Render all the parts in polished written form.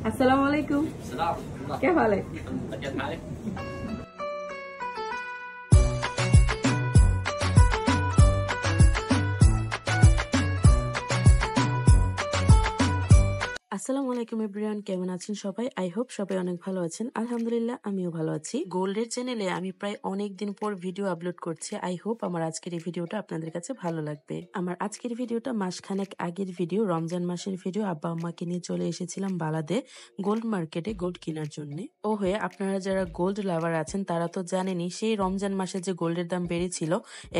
अस्सलाम वालेकुम। क्या हाल है? আসসালামু আলাইকুম এভরিওয়ান, কেমন আছেন সবাই? আই হোপ সবাই অনেক ভালো আছেন। আলহামদুলিল্লাহ আমিও ভালো আছি। গোল্ডের চ্যানেলে আমি প্রায় অনেক দিন পর ভিডিও আপলোড করছি। আই হোপ আমার আজকের এই ভিডিওটা আপনাদের কাছে ভালো লাগবে। আমার আজকের ভিডিওটা মাসখানেক আগের ভিডিও, রমজান মাসের ভিডিও। আব্বা আম্মাকে নিয়ে চলে এসেছিলাম বালাদে গোল্ড মার্কেটে গোল্ড কেনার জন্য। ও হয়ে আপনারা যারা গোল্ড লাভার আছেন তারা তো জানেনই, সেই রমজান মাসে যে গোল্ডের দাম বেড়েছিল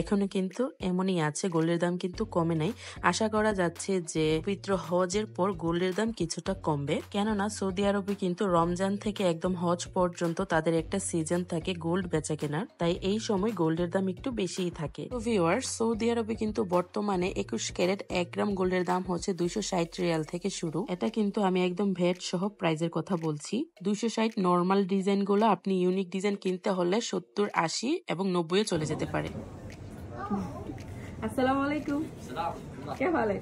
এখনো কিন্তু এমনই আছে, গোল্ডের দাম কিন্তু কমে নাই। আশা করা যাচ্ছে যে পবিত্র হজের পর গোল্ডের দাম কিছুটা কমবে, কেননা সৌদি আরবে কিন্তু রমজান থেকে একদম হজ পর্যন্ত তাদের একটা সিজন থাকে গোল্ড বেচা কেনার, তাই এই সময় গোল্ডের দাম একটু বেশিই থাকে। তো ভিউয়ার্স, সৌদি আরবে কিন্তু বর্তমানে 21 ক্যারেট 1 গ্রাম গোল্ডের দাম হচ্ছে 260 রিয়াল থেকে শুরু। এটা কিন্তু আমি একদম ভ্যাট সহ প্রাইজের কথা বলছি। 260 নর্মাল ডিজাইন গুলো আপনি ইউনিক ডিজাইন কিনতে হলে 70, 80 এবং 90 চলে যেতে পারে। আসসালামু আলাইকুম। क्या हाल है?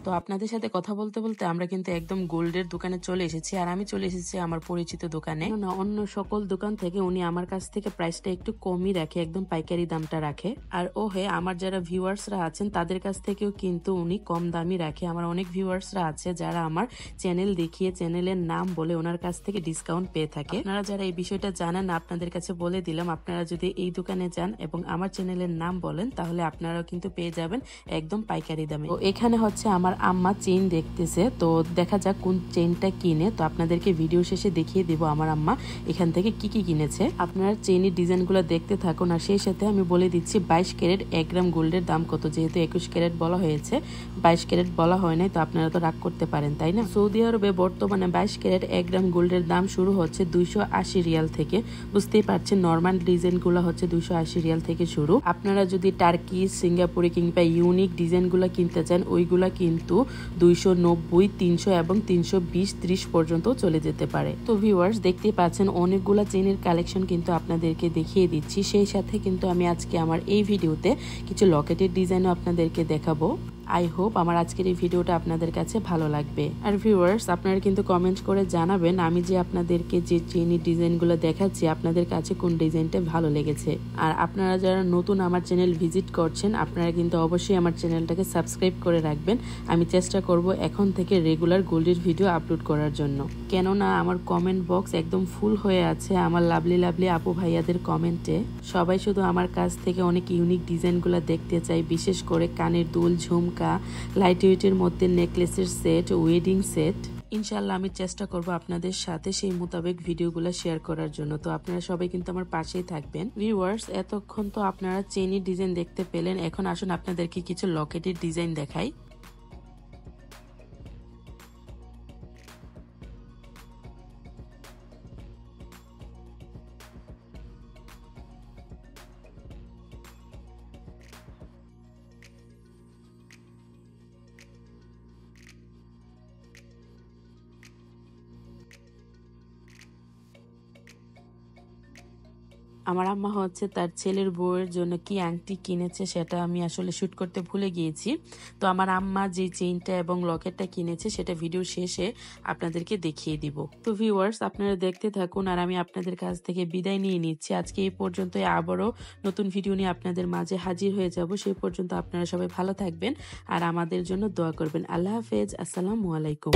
তো আপনাদের সাথে কথা বলতে বলতে আমরা কিন্তু একদম গোল্ডের দোকানে চলে এসেছি, আর আমি চলে এসেছি আমার পরিচিত দোকানে। না, অন্য সকল দোকান থেকে উনি আমার কাছ থেকে প্রাইসটা একটু কমই রাখে, একদম পাইকারি দামটা রাখে। আর ও হে, আমার যারা ভিউয়ার্সরা আছেন তাদের কাছ থেকেও কিন্তু উনি কম দামই রাখে। আমার অনেক ভিউয়ার্সরা আছে যারা আমার চ্যানেল দেখিয়ে চ্যানেলের নাম বলে ওনার কাছ থেকে ডিসকাউন্ট পেয়ে থাকে। আপনারা যারা এই বিষয়টা জানেন না, আপনাদের কাছে বলে দিলাম, আপনারা যদি এই দোকানে যান এবং আমার চ্যানেলের নাম বলেন তাহলে আপনারাও কিন্তু পেয়ে যাবেন একদম পাইকারি দামে। তো এখানে হচ্ছে আমার আম্মা চেইন দেখতেছে, তো দেখা যাক কোন চেইনটা কিনে। তো আপনাদেরকে ভিডিও শেষে দেখিয়ে দিব আমার আম্মা এখান থেকে কি কি কিনেছে। আপনারা চেইনের ডিজাইনগুলো দেখতে থাকুন, আর সেই সাথে আমি বলে দিচ্ছি 22 ক্যারেট 1 গ্রাম গোল্ডের দাম কত। যেহেতু 21 ক্যারেট বলা হয়েছে, 22 ক্যারেট বলা হয় নাই, তো আপনারা তো রাগ করতে পারেন তাই না। সৌদি আরবে বর্তমানে 22 ক্যারেট 1 গ্রাম গোল্ডের দাম শুরু হচ্ছে 280 রিয়াল থেকে। বুঝতেই পারছেন, নর্মাল ডিজাইনগুলো হচ্ছে 280 রিয়াল থেকে শুরু। আপনারা যদি টার্কি, সিঙ্গাপুরে কিংবা ইউনিক ডিজাইনগুলো কিনতে চান, ওইগুলা কিন্তু 290, 300 এবং 320, 30 পর্যন্ত চলে যেতে পারে। তো ভিউয়ার্স, দেখতেই পাচ্ছেন অনেকগুলা চেইনের কালেকশন কিন্তু আপনাদেরকে দেখিয়ে দিচ্ছি। সেই সাথে কিন্তু আমি আজকে আমার এই ভিডিওতে কিছু লকেটের ডিজাইনও আপনাদেরকে দেখাবো। আই হোপ আমার আজকের এই ভিডিওটা আপনাদের কাছে ভালো লাগবে। আর ভিউয়ার্স, আপনারা কিন্তু কমেন্ট করে জানাবেন আমি যে আপনাদেরকে যে চেইনের ডিজাইনগুলো দেখাচ্ছি আপনাদের কাছে কোন ডিজাইনটা ভালো লেগেছে। আর আপনারা যারা নতুন আমার চ্যানেল ভিজিট করছেন, আপনারা কিন্তু অবশ্যই আমার চ্যানেলটাকে সাবস্ক্রাইব করে রাখবেন। আমি চেষ্টা করব এখন থেকে রেগুলার গোল্ডের ভিডিও আপলোড করার জন্য, কেননা আমার কমেন্ট বক্স একদম ফুল হয়ে আছে আমার লাভলি লাভলি আপু ভাইয়াদের কমেন্টে। সবাই শুধু আমার কাছ থেকে অনেক ইউনিক ডিজাইনগুলো দেখতে চাই, বিশেষ করে কানের দুল, ঝুমকা, লাইট ওয়েটের মধ্যে নেকলেসের সেট, ওয়েডিং সেট। ইনশাল্লাহ আমি চেষ্টা করব আপনাদের সাথে সেই মোতাবেক ভিডিওগুলো শেয়ার করার জন্য। তো আপনারা সবাই কিন্তু আমার পাশেই থাকবেন। ভিউয়ার্স, এতক্ষণ তো আপনারা চেইনের ডিজাইন দেখতে পেলেন, এখন আসুন আপনাদেরকে কিছু লকেটের ডিজাইন দেখাই। আমার আম্মা হচ্ছে তার ছেলের বউয়ের জন্য কি আংটি কিনেছে সেটা আমি আসলে শুট করতে ভুলে গিয়েছি। তো আমার আম্মা যে চেইনটা এবং লকেটটা কিনেছে সেটা ভিডিও শেষে আপনাদেরকে দেখিয়ে দিব। তো ভিউয়ার্স, আপনারা দেখতে থাকুন, আর আমি আপনাদের কাছ থেকে বিদায় নিয়ে নিচ্ছি। আজকে এই পর্যন্ত, আবারও নতুন ভিডিও নিয়ে আপনাদের মাঝে হাজির হয়ে যাব। সেই পর্যন্ত আপনারা সবাই ভালো থাকবেন আর আমাদের জন্য দোয়া করবেন। আল্লাহ হাফেজ, আসসালামু আলাইকুম।